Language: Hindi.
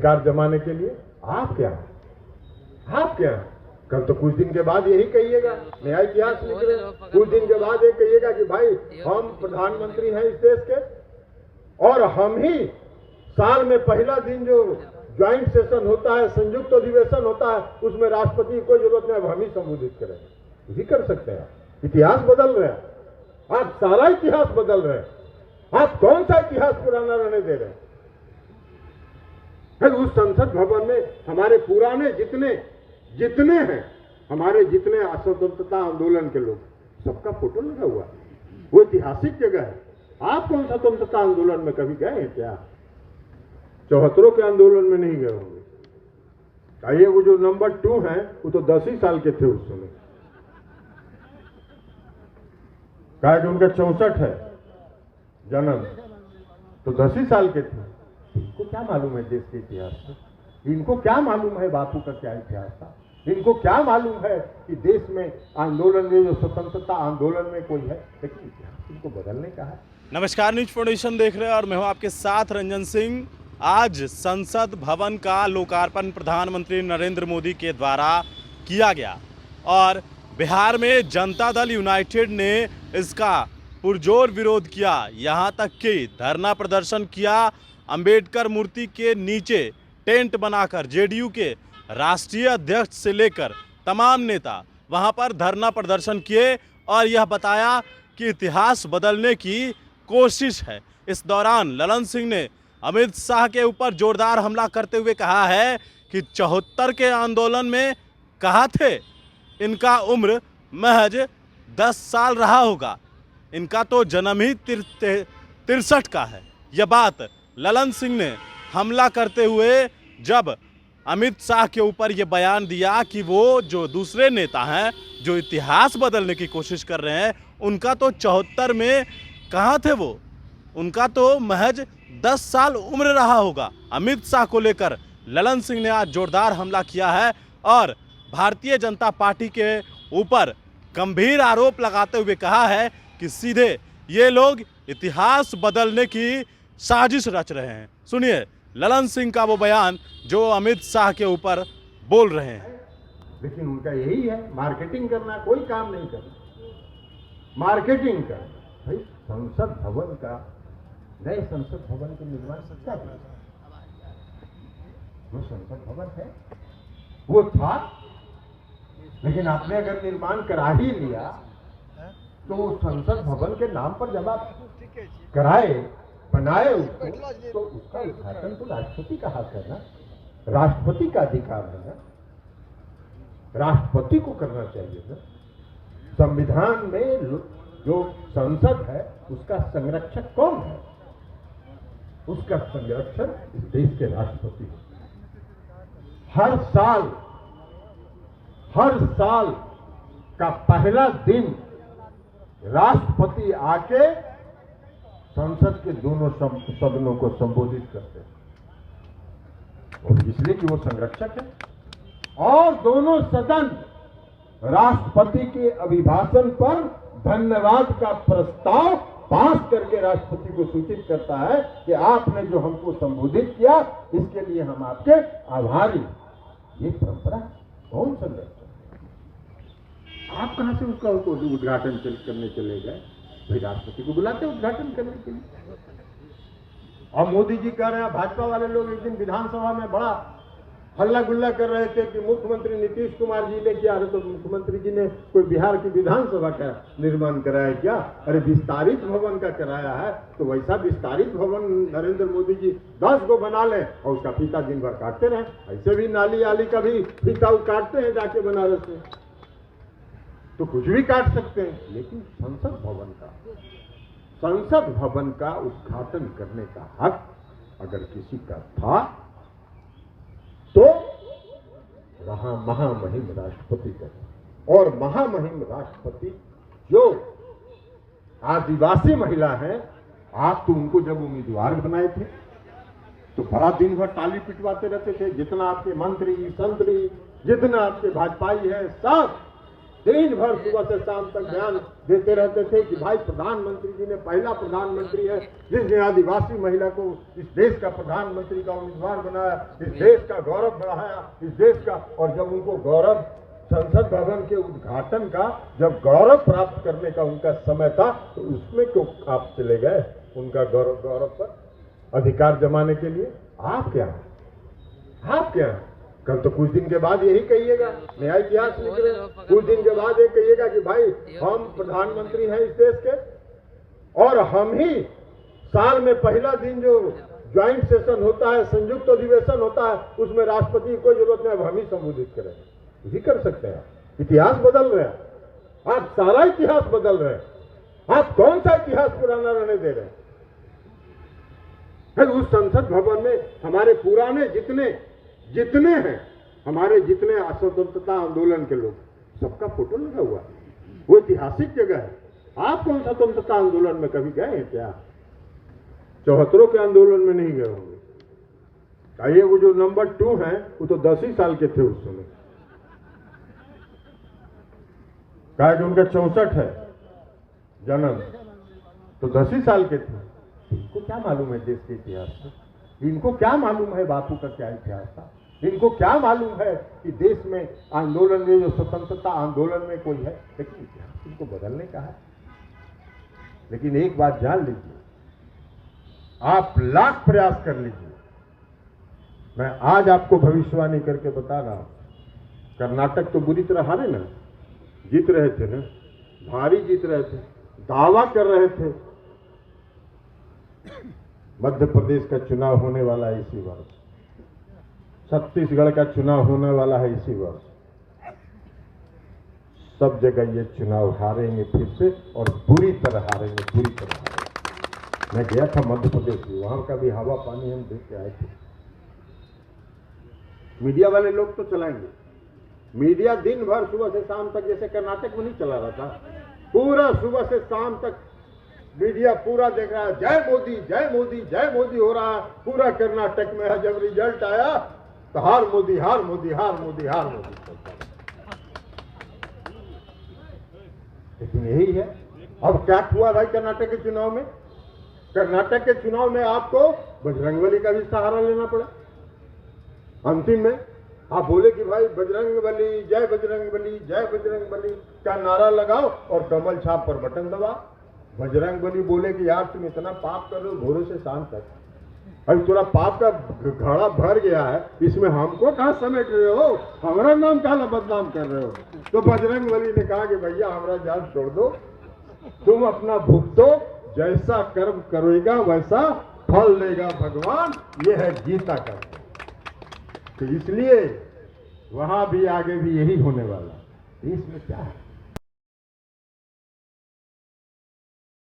अधिकार जमाने के लिए। आप क्या कल तो कुछ दिन के बाद यही कहिएगा, नया इतिहास लिख रहे हैं, कुछ दिन के बाद ये कहिएगा कि भाई हम प्रधानमंत्री हैं इस देश के और हम ही साल में पहला दिन जो ज्वाइंट सेशन होता है, संयुक्त अधिवेशन होता है, उसमें राष्ट्रपति की कोई जरूरत नहीं, अब हम ही संबोधित करेंगे। ये कर सकते हैं। इतिहास बदल रहे हैं, आप सारा इतिहास बदल रहे हैं। आप कौन सा इतिहास पुराना रहने दे रहे हैं? उस संसद भवन में हमारे पुराने जितने हैं, हमारे जितने स्वतंत्रता आंदोलन के लोग, सबका फोटो लगा हुआ है। वो ऐतिहासिक जगह है। आप कौन स्वतंत्रता आंदोलन में कभी गए हैं क्या? 74 के आंदोलन में नहीं गए होंगे। आइए, वो जो नंबर 2 है वो तो 10 ही साल के थे उस समय, कहा कि उनका 64 है जन्म, तो 10 ही साल के थे। इनको क्या मालूम है देश के इतिहास से? इनको क्या मालूम है बापू का क्या इतिहास था? इनको क्या मालूम है कि देश में आंदोलन में, जो स्वतंत्रता आंदोलन में कोई है? लेकिन इतिहास इनको बदलने का है। नमस्कार, न्यूज फाउंडेशन देख रहे हैं और मैं हूं आपके साथ रंजन सिंह। आज संसद भवन का लोकार्पण प्रधानमंत्री नरेंद्र मोदी के द्वारा किया गया और बिहार में जनता दल यूनाइटेड ने इसका पुरजोर विरोध किया। यहां तक कि धरना प्रदर्शन किया। अंबेडकर मूर्ति के नीचे टेंट बनाकर जेडीयू के राष्ट्रीय अध्यक्ष से लेकर तमाम नेता वहां पर धरना प्रदर्शन किए और यह बताया कि इतिहास बदलने की कोशिश है। इस दौरान ललन सिंह ने अमित शाह के ऊपर जोरदार हमला करते हुए कहा है कि 74 के आंदोलन में कहा थे, इनका उम्र महज 10 साल रहा होगा, इनका तो जन्म ही 63 का है। यह बात ललन सिंह ने हमला करते हुए जब अमित शाह के ऊपर ये बयान दिया कि वो जो दूसरे नेता हैं जो इतिहास बदलने की कोशिश कर रहे हैं, उनका तो 74 में कहाँ थे वो, उनका तो महज 10 साल उम्र रहा होगा। अमित शाह को लेकर ललन सिंह ने आज जोरदार हमला किया है और भारतीय जनता पार्टी के ऊपर गंभीर आरोप लगाते हुए कहा है कि सीधे ये लोग इतिहास बदलने की साजिश रच रहे हैं। सुनिए ललन सिंह का वो बयान जो अमित शाह के ऊपर बोल रहे हैं। लेकिन उनका यही है, मार्केटिंग करना, कोई काम नहीं करना, मार्केटिंग कर। भाई संसद भवन का, नए संसद भवन के निर्माण क्या है? वो संसद भवन है, वो था, लेकिन आपने अगर निर्माण करा ही लिया तो संसद भवन के नाम पर जब आप कराए, बनाए उसको, तो उसका उद्घाटन तो राष्ट्रपति का हाथ है ना, राष्ट्रपति का अधिकार है ना, राष्ट्रपति को करना चाहिए ना। संविधान में जो संसद है उसका संरक्षक कौन है? उसका संरक्षक इस देश के राष्ट्रपति है। हर साल का पहला दिन राष्ट्रपति आके संसद के दोनों सदनों को संबोधित करते हैं, और इसलिए कि वो संरक्षक है। और दोनों सदन राष्ट्रपति के अभिभाषण पर धन्यवाद का प्रस्ताव पास करके राष्ट्रपति को सूचित करता है कि आपने जो हमको संबोधित किया इसके लिए हम आपके आभारी। ये परंपरा कौन संरक्षक? आप कहां से उसका उद्घाटन करने चले गए? भाई राष्ट्रपति को बुलाते उद्घाटन करने के लिए। और मोदी जी कह रहे हैं, भाजपा वाले लोग एक दिन विधानसभा में बड़ा हल्ला गुल्ला कर रहे थे कि मुख्यमंत्री नीतीश कुमार जी ने किया। तो मुख्यमंत्री जी ने कोई बिहार की विधानसभा का निर्माण कराया क्या? अरे विस्तारित भवन का कराया है, तो वैसा विस्तारित भवन नरेंद्र मोदी जी 10 को बना लें और उसका फीता दिन भर काटते रहे। ऐसे भी नाली आली का भी फीता काटते हैं जाके बनारस में, तो कुछ भी काट सकते हैं। लेकिन संसद भवन का उद्घाटन करने का हक अगर किसी का था तो वहां महामहिम राष्ट्रपति का, और महामहिम राष्ट्रपति जो आदिवासी महिला है, आप तो उनको जब उम्मीदवार बनाए थे तो बड़ा दिन भर ताली पिटवाते रहते थे। जितना आपके मंत्री संतरी, जितना आपके भाजपाई है, सब दिन भर सुबह से शाम तक बयान देते रहते थे कि भाई प्रधानमंत्री जी ने पहला प्रधानमंत्री है जिसने आदिवासी महिला को इस देश का प्रधानमंत्री का उम्मीदवार बनाया, इस देश का गौरव बढ़ाया, इस देश का। और जब उनको गौरव संसद भवन के उद्घाटन का जब गौरव प्राप्त करने का उनका समय था तो उसमें क्यों आप चले गए उनका गौरव पर अधिकार जमाने के लिए? आप क्या कल तो कुछ दिन के बाद यही कहिएगा, नया इतिहास लिख रहे हैं। कुछ दिन के बाद ये कहिएगा कि भाई हम प्रधानमंत्री हैं इस देश के और हम ही साल में पहला दिन जो ज्वाइंट सेशन होता है, संयुक्त अधिवेशन होता है, उसमें राष्ट्रपति की कोई जरूरत नहीं, अब हम ही संबोधित करेंगे। ये कर सकते हैं। इतिहास बदल रहे हैं, आप सारा इतिहास बदल रहे हैं। आप कौन सा इतिहास पुराना रहने दे रहे हैं? उस संसद भवन में हमारे पुराने जितने हैं, हमारे जितने स्वतंत्रता आंदोलन के लोग, सबका फोटो लगा हुआ है। वो ऐतिहासिक जगह है। आप कौन स्वतंत्रता आंदोलन में कभी गए हैं क्या? 74 के आंदोलन में नहीं गए होंगे। आइए, वो जो नंबर 2 हैं वो तो 10 ही साल के थे उस समय। कहा कि उनका 64 है जन्म, तो 10 ही साल के थे। इनको क्या मालूम है देश के इतिहास में? इनको क्या मालूम है बापू का क्या इतिहास था? इनको क्या मालूम है कि देश में आंदोलन में जो स्वतंत्रता आंदोलन में कोई है? लेकिन इतिहास इनको बदलने का है। लेकिन एक बात जान लीजिए, आप लाख प्रयास कर लीजिए, मैं आज आपको भविष्यवाणी करके बता रहा हूं, कर्नाटक तो बुरी तरह हारे ना, जीत रहे थे ना, भारी जीत रहे थे, दावा कर रहे थे। मध्य प्रदेश का चुनाव होने वाला है इसी वर्ष, छत्तीसगढ़ का चुनाव होने वाला है इसी वर्ष। सब जगह ये चुनाव हारेंगे फिर से, और बुरी तरह हारेंगे, बुरी तरह हारेंगे। मैं गया था मध्य प्रदेश में, वहां का भी हवा पानी हम देख के आए थे। मीडिया वाले लोग तो चलाएंगे, मीडिया दिन भर सुबह से शाम तक, जैसे कर्नाटक में नहीं चला रहा था, पूरा सुबह से शाम तक मीडिया पूरा देख रहा है, जय मोदी जय मोदी जय मोदी हो रहा है पूरा कर्नाटक में। जब रिजल्ट आया तो हार मोदी हार मोदी हार मोदी हार मोदी। लेकिन यही है। अब क्या हुआ भाई कर्नाटक के चुनाव में? कर्नाटक के चुनाव में आपको बजरंगबली का भी सहारा लेना पड़ा। अंतिम में आप बोले कि भाई बजरंगबली जय बजरंगबली जय बजरंगबली का नारा लगाओ और कमल छाप पर बटन दबाओ। बजरंगबली बोले कि यार तुम इतना पाप कर रहे हो भोरे से शाम तक, अभी थोड़ा पाप का घड़ा भर गया है, इसमें हमको कहाँ समेट रहे हो, हमारा नाम कहाँ बदनाम कर रहे हो? तो बजरंगबली ने कहा कि भैया हमारा जान छोड़ दो, तुम अपना भुगतो, जैसा कर्म करोगे वैसा फल देगा भगवान। ये है गीता का। तो इसलिए वहां भी आगे भी यही होने वाला। इसमें क्या है?